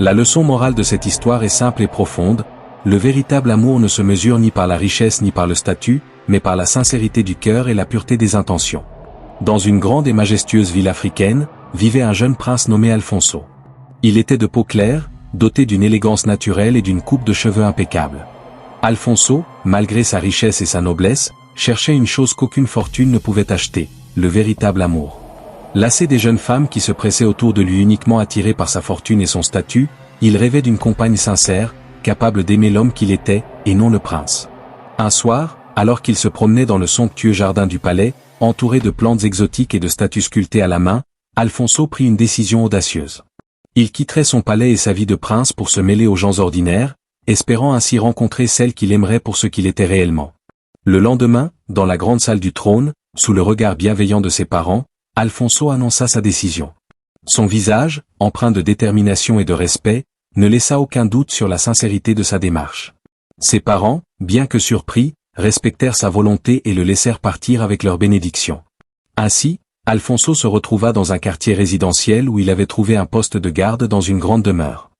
La leçon morale de cette histoire est simple et profonde. Le véritable amour ne se mesure ni par la richesse ni par le statut, mais par la sincérité du cœur et la pureté des intentions. Dans une grande et majestueuse ville africaine, vivait un jeune prince nommé Alfonso. Il était de peau claire, doté d'une élégance naturelle et d'une coupe de cheveux impeccable. Alfonso, malgré sa richesse et sa noblesse, cherchait une chose qu'aucune fortune ne pouvait acheter, le véritable amour. Lassé des jeunes femmes qui se pressaient autour de lui uniquement attirées par sa fortune et son statut, il rêvait d'une compagne sincère, capable d'aimer l'homme qu'il était, et non le prince. Un soir, alors qu'il se promenait dans le somptueux jardin du palais, entouré de plantes exotiques et de statues sculptées à la main, Alfonso prit une décision audacieuse. Il quitterait son palais et sa vie de prince pour se mêler aux gens ordinaires, espérant ainsi rencontrer celle qu'il aimerait pour ce qu'il était réellement. Le lendemain, dans la grande salle du trône, sous le regard bienveillant de ses parents, Alfonso annonça sa décision. Son visage, empreint de détermination et de respect, ne laissa aucun doute sur la sincérité de sa démarche. Ses parents, bien que surpris, respectèrent sa volonté et le laissèrent partir avec leur bénédiction. Ainsi, Alfonso se retrouva dans un quartier résidentiel où il avait trouvé un poste de garde dans une grande demeure.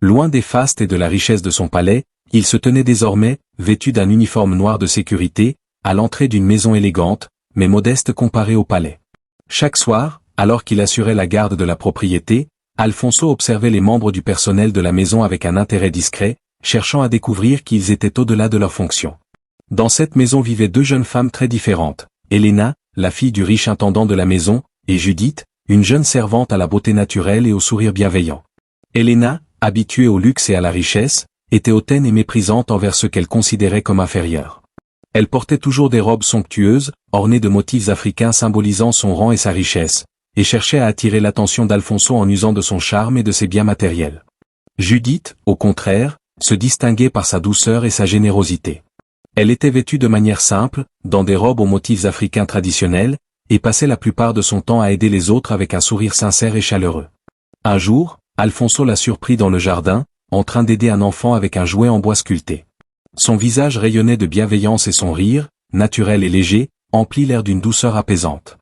Loin des fastes et de la richesse de son palais, il se tenait désormais, vêtu d'un uniforme noir de sécurité, à l'entrée d'une maison élégante, mais modeste comparée au palais. Chaque soir, alors qu'il assurait la garde de la propriété, Alfonso observait les membres du personnel de la maison avec un intérêt discret, cherchant à découvrir qu'ils étaient au-delà de leurs fonctions. Dans cette maison vivaient deux jeunes femmes très différentes, Elena, la fille du riche intendant de la maison, et Judith, une jeune servante à la beauté naturelle et au sourire bienveillant. Elena, habituée au luxe et à la richesse, était hautaine et méprisante envers ceux qu'elle considérait comme inférieurs. Elle portait toujours des robes somptueuses, ornées de motifs africains symbolisant son rang et sa richesse, et cherchait à attirer l'attention d'Alfonso en usant de son charme et de ses biens matériels. Judith, au contraire, se distinguait par sa douceur et sa générosité. Elle était vêtue de manière simple, dans des robes aux motifs africains traditionnels, et passait la plupart de son temps à aider les autres avec un sourire sincère et chaleureux. Un jour, Alfonso la surprit dans le jardin, en train d'aider un enfant avec un jouet en bois sculpté. Son visage rayonnait de bienveillance et son rire, naturel et léger, emplit l'air d'une douceur apaisante.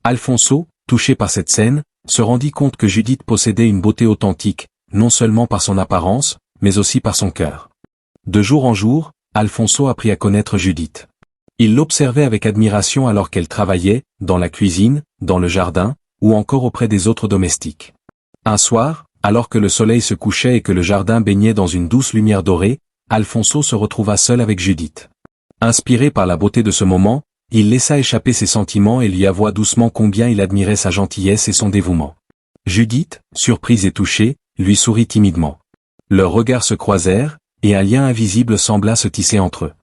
Alfonso, touché par cette scène, se rendit compte que Judith possédait une beauté authentique, non seulement par son apparence, mais aussi par son cœur. De jour en jour, Alfonso apprit à connaître Judith. Il l'observait avec admiration alors qu'elle travaillait, dans la cuisine, dans le jardin, ou encore auprès des autres domestiques. Un soir, alors que le soleil se couchait et que le jardin baignait dans une douce lumière dorée, Alfonso se retrouva seul avec Judith. Inspiré par la beauté de ce moment, il laissa échapper ses sentiments et lui avoua doucement combien il admirait sa gentillesse et son dévouement. Judith, surprise et touchée, lui sourit timidement. Leurs regards se croisèrent, et un lien invisible sembla se tisser entre eux.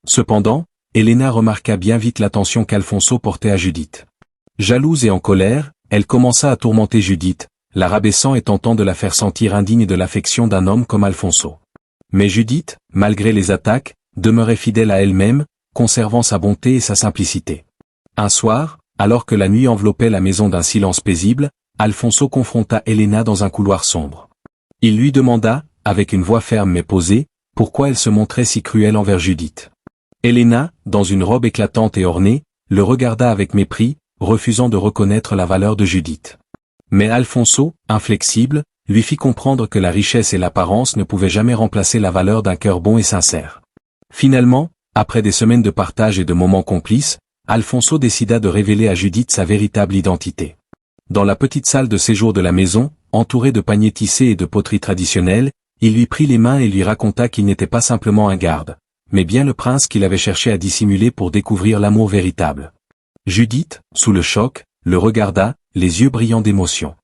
Cependant, Elena remarqua bien vite l'attention qu'Alfonso portait à Judith. Jalouse et en colère, elle commença à tourmenter Judith, la rabaissant et tentant de la faire sentir indigne de l'affection d'un homme comme Alfonso. Mais Judith, malgré les attaques, demeurait fidèle à elle-même, conservant sa bonté et sa simplicité. Un soir, alors que la nuit enveloppait la maison d'un silence paisible, Alfonso confronta Elena dans un couloir sombre. Il lui demanda, avec une voix ferme mais posée, pourquoi elle se montrait si cruelle envers Judith. Elena, dans une robe éclatante et ornée, le regarda avec mépris, refusant de reconnaître la valeur de Judith. Mais Alfonso, inflexible, lui fit comprendre que la richesse et l'apparence ne pouvaient jamais remplacer la valeur d'un cœur bon et sincère. Finalement, après des semaines de partage et de moments complices, Alfonso décida de révéler à Judith sa véritable identité. Dans la petite salle de séjour de la maison, entourée de paniers tissés et de poteries traditionnelles, il lui prit les mains et lui raconta qu'il n'était pas simplement un garde, mais bien le prince qu'il avait cherché à dissimuler pour découvrir l'amour véritable. Judith, sous le choc, le regarda, les yeux brillants d'émotion.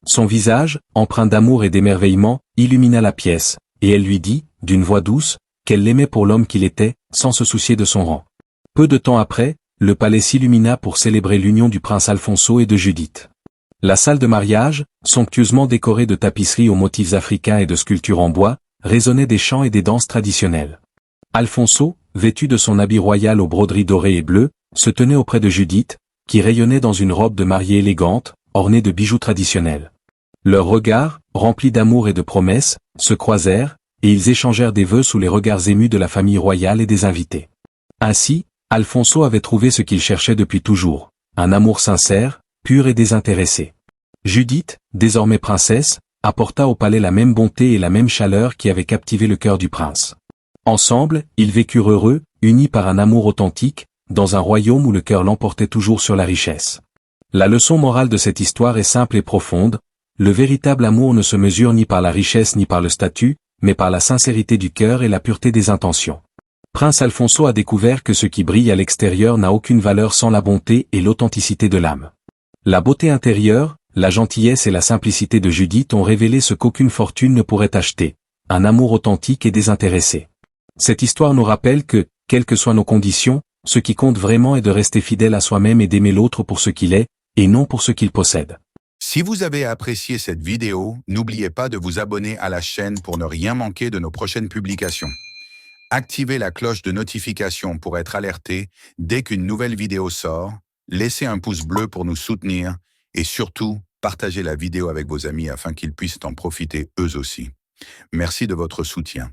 Son visage, empreint d'amour et d'émerveillement, illumina la pièce, et elle lui dit, d'une voix douce, qu'elle l'aimait pour l'homme qu'il était, sans se soucier de son rang. Peu de temps après, le palais s'illumina pour célébrer l'union du prince Alfonso et de Judith. La salle de mariage, somptueusement décorée de tapisseries aux motifs africains et de sculptures en bois, résonnait des chants et des danses traditionnelles. Alfonso, vêtu de son habit royal aux broderies dorées et bleues, se tenait auprès de Judith, qui rayonnait dans une robe de mariée élégante, ornée de bijoux traditionnels. Leurs regards, remplis d'amour et de promesses, se croisèrent, et ils échangèrent des vœux sous les regards émus de la famille royale et des invités. Ainsi, Alfonso avait trouvé ce qu'il cherchait depuis toujours, un amour sincère, pur et désintéressé. Judith, désormais princesse, apporta au palais la même bonté et la même chaleur qui avait captivé le cœur du prince. Ensemble, ils vécurent heureux, unis par un amour authentique, dans un royaume où le cœur l'emportait toujours sur la richesse. La leçon morale de cette histoire est simple et profonde, le véritable amour ne se mesure ni par la richesse ni par le statut, mais par la sincérité du cœur et la pureté des intentions. Prince Alfonso a découvert que ce qui brille à l'extérieur n'a aucune valeur sans la bonté et l'authenticité de l'âme. La beauté intérieure, la gentillesse et la simplicité de Judith ont révélé ce qu'aucune fortune ne pourrait acheter, un amour authentique et désintéressé. Cette histoire nous rappelle que, quelles que soient nos conditions, ce qui compte vraiment est de rester fidèle à soi-même et d'aimer l'autre pour ce qu'il est, et non pour ce qu'il possède. Si vous avez apprécié cette vidéo, n'oubliez pas de vous abonner à la chaîne pour ne rien manquer de nos prochaines publications. Activez la cloche de notification pour être alerté dès qu'une nouvelle vidéo sort, laissez un pouce bleu pour nous soutenir et surtout, partagez la vidéo avec vos amis afin qu'ils puissent en profiter eux aussi. Merci de votre soutien.